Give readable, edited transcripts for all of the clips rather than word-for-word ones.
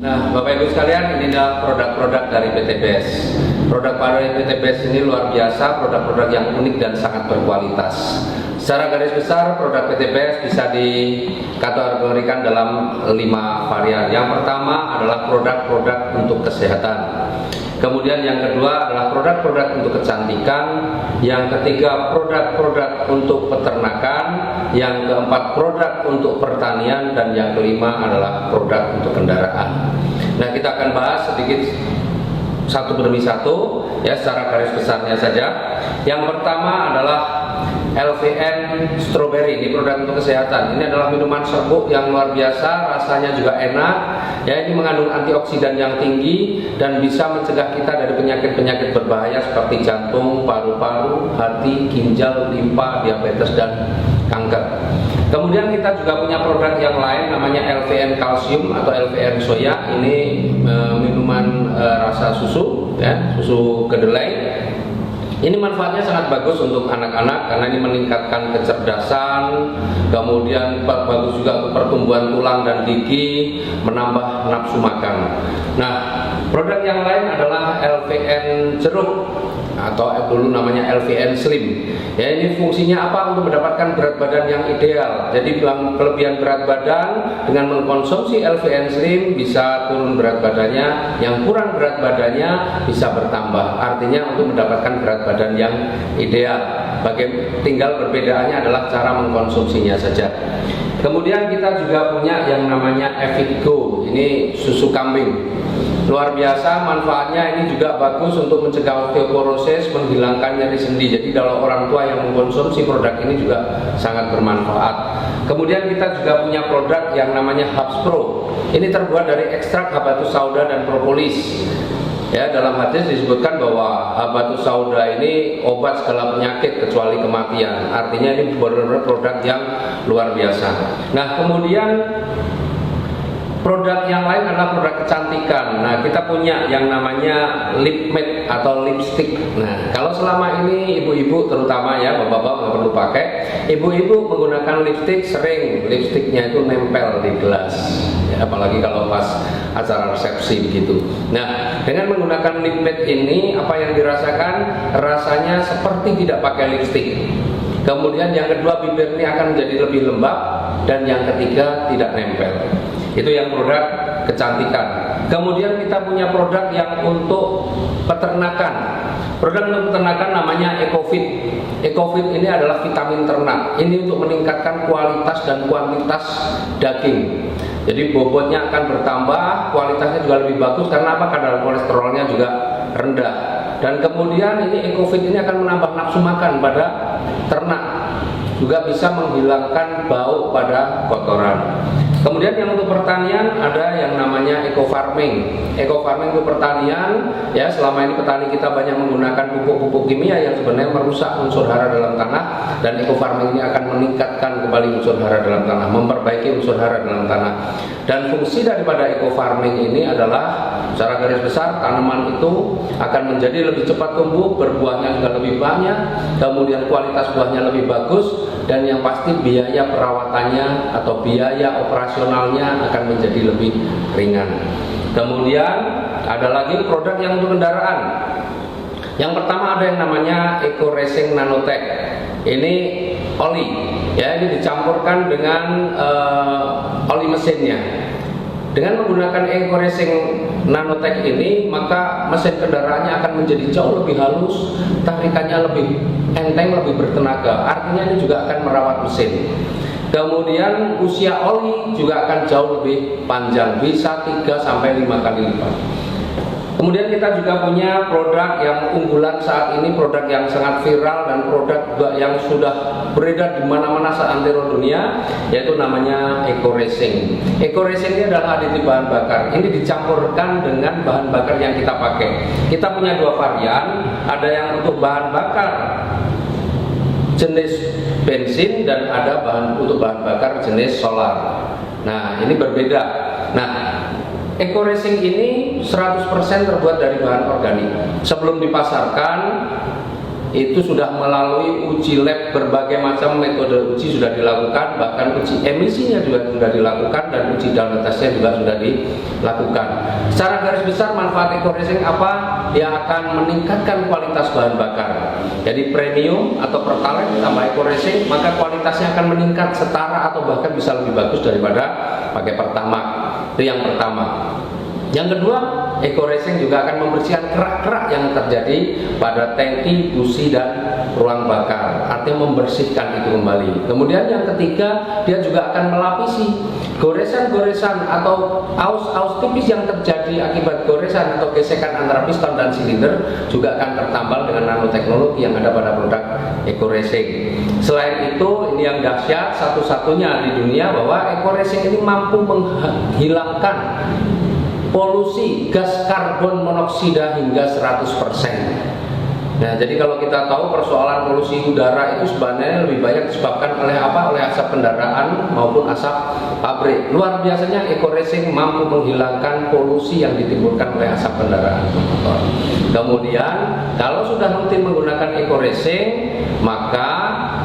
Nah, Bapak Ibu sekalian, ini adalah produk-produk dari PT BES. Produk dari PT BES ini luar biasa, produk-produk yang unik dan sangat berkualitas. Secara garis besar, produk PT BES bisa dikategorikan dalam 5 varian. Yang pertama adalah produk-produk untuk kesehatan. Kemudian yang kedua adalah produk-produk untuk kecantikan. Yang ketiga, produk-produk untuk peternakan. Yang keempat, produk untuk pertanian. Dan yang kelima adalah produk untuk kendaraan. Nah, kita akan bahas sedikit satu demi satu ya, secara garis besarnya saja. Yang pertama adalah LVN Strawberry, ini produk untuk kesehatan. Ini adalah minuman serbuk yang luar biasa, rasanya juga enak. Ya, ini mengandung antioksidan yang tinggi dan bisa mencegah kita dari penyakit-penyakit berbahaya seperti jantung, paru-paru, hati, ginjal, limpa, diabetes dan kanker. Kemudian kita juga punya produk yang lain namanya LVN Kalsium atau LVN Soya. Ini minuman rasa susu, ya, susu kedelai. Ini manfaatnya sangat bagus untuk anak-anak karena ini meningkatkan kecerdasan, kemudian bagus juga untuk pertumbuhan tulang dan gigi, menambah nafsu makan. Nah, produk yang lain adalah LVN jeruk atau dulu namanya LVN Slim. Ya, ini fungsinya apa? Untuk mendapatkan berat badan yang ideal. Jadi kelebihan berat badan dengan mengkonsumsi LVN Slim bisa turun berat badannya, yang kurang berat badannya bisa bertambah. Artinya untuk mendapatkan berat badan yang ideal. Tinggal perbedaannya adalah cara mengkonsumsinya saja. Kemudian kita juga punya yang namanya Evigo. Ini susu kambing. Luar biasa manfaatnya, ini juga bagus untuk mencegah osteoporosis, menghilangkan nyeri sendi. Jadi kalau orang tua yang mengkonsumsi produk ini juga sangat bermanfaat. Kemudian kita juga punya produk yang namanya Hubs Pro. Ini terbuat dari ekstrak habatus sauda dan propolis. Ya, dalam hadis disebutkan bahwa habatus sauda ini obat segala penyakit kecuali kematian. Artinya ini benar-benar produk yang luar biasa. Nah, kemudian produk yang lain adalah produk kecantikan. Nah, kita punya yang namanya lip matte atau lipstick. Nah, kalau selama ini ibu-ibu terutama ya, bapak-bapak nggak perlu pakai. Ibu-ibu menggunakan lipstick, sering lipsticknya itu nempel di gelas. Ya, apalagi kalau pas acara resepsi begitu. Nah, dengan menggunakan lip matte ini, apa yang dirasakan? Rasanya seperti tidak pakai lipstick. Kemudian yang kedua, bibir ini akan menjadi lebih lembab. Dan yang ketiga, tidak nempel. Itu yang produk kecantikan. Kemudian kita punya produk yang untuk peternakan. Produk untuk peternakan namanya EcoFit. EcoFit ini adalah vitamin ternak. Ini untuk meningkatkan kualitas dan kuantitas daging. Jadi bobotnya akan bertambah, kualitasnya juga lebih bagus. Karena apa? Kadar kolesterolnya juga rendah. Dan kemudian ini EcoFit ini akan menambah nafsu makan pada ternak. Juga bisa menghilangkan bau pada kotoran. Kemudian yang untuk pertanian ada yang namanya eco farming. Eco farming itu pertanian, ya, selama ini petani kita banyak menggunakan pupuk-pupuk kimia yang sebenarnya merusak unsur hara dalam tanah, dan eco farming ini akan meningkatkan kembali unsur hara dalam tanah, memperbaiki unsur hara dalam tanah. Dan fungsi daripada eco farming ini adalah secara garis besar tanaman itu akan menjadi lebih cepat tumbuh, berbuahnya juga lebih banyak, kemudian kualitas buahnya lebih bagus, dan yang pasti biaya perawatannya atau biaya operasionalnya akan menjadi lebih ringan. Kemudian ada lagi produk yang untuk kendaraan. Yang pertama ada yang namanya Eco Racing Nanotech. Ini oli, ya, ini dicampurkan dengan oli mesinnya. Dengan menggunakan Eco Racing Nanotech ini, maka mesin kendaraannya akan menjadi jauh lebih halus, tarikannya lebih enteng, lebih bertenaga. Artinya ini juga akan merawat mesin. Kemudian usia oli juga akan jauh lebih panjang, bisa 3-5 kali lipat. Kemudian kita juga punya produk yang unggulan saat ini, produk yang sangat viral dan produk yang sudah beredar di mana-mana seantero dunia, yaitu namanya Eco Racing. Eco Racing ini adalah aditif bahan bakar. Ini dicampurkan dengan bahan bakar yang kita pakai. Kita punya 2 varian, ada yang untuk bahan bakar jenis bensin dan ada untuk bahan bakar jenis solar. Nah, ini berbeda. Nah, Eco Racing ini 100% terbuat dari bahan organik. Sebelum dipasarkan, itu sudah melalui uji lab, berbagai macam metode uji sudah dilakukan, bahkan uji emisinya juga sudah dilakukan, dan uji dalam tesnya juga sudah dilakukan. Secara garis besar manfaat eco racing apa? Dia akan meningkatkan kualitas bahan bakar. Jadi premium atau pertalite tambah eco racing, maka kualitasnya akan meningkat setara atau bahkan bisa lebih bagus daripada pakai pertamax. Itu yang pertama. Yang kedua, eco racing juga akan membersihkan kerak-kerak yang terjadi pada tangki, busi, dan ruang bakar. Artinya membersihkan itu kembali. Kemudian yang ketiga, dia juga akan melapisi goresan-goresan atau aus-aus tipis yang terjadi akibat goresan atau gesekan antara piston dan silinder, juga akan tertambal dengan nanoteknologi yang ada pada produk eco racing. Selain itu, ini yang dahsyat, satu-satunya di dunia bahwa eco racing ini mampu menghilangkan polusi gas karbon monoksida hingga 100%. Nah, jadi kalau kita tahu persoalan polusi udara itu sebenarnya lebih banyak disebabkan oleh apa? Oleh asap kendaraan maupun asap pabrik. Luar biasanya eco racing mampu menghilangkan polusi yang ditimbulkan oleh asap kendaraan motor. Kemudian kalau sudah rutin menggunakan eco racing, maka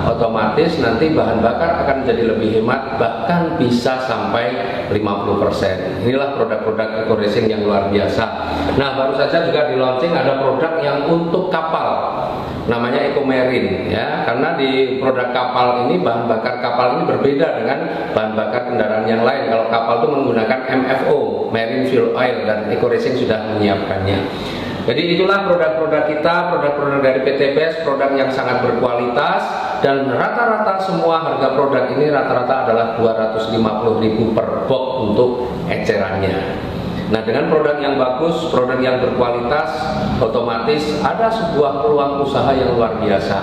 otomatis nanti bahan bakar akan menjadi lebih hemat, bahkan bisa sampai 50%. Inilah produk-produk eco racing yang luar biasa. Nah, baru saja juga di launching ada produk yang untuk kapal, namanya Eco Marine, ya. Karena di produk kapal ini, bahan bakar kapal ini berbeda dengan bahan bakar kendaraan yang lain. Kalau kapal itu menggunakan MFO, Marine Fuel Oil, dan Eco Racing sudah menyiapkannya. Jadi itulah produk-produk kita, produk-produk dari PTBS, produk yang sangat berkualitas, dan rata-rata semua harga produk ini rata-rata adalah 250.000 per box untuk ecerannya. Nah, dengan produk yang bagus, produk yang berkualitas, otomatis ada sebuah peluang usaha yang luar biasa.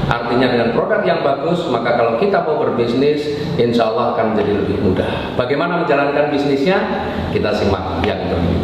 Artinya dengan produk yang bagus, maka kalau kita mau berbisnis, insya Allah akan menjadi lebih mudah. Bagaimana menjalankan bisnisnya? Kita simak yang berikut.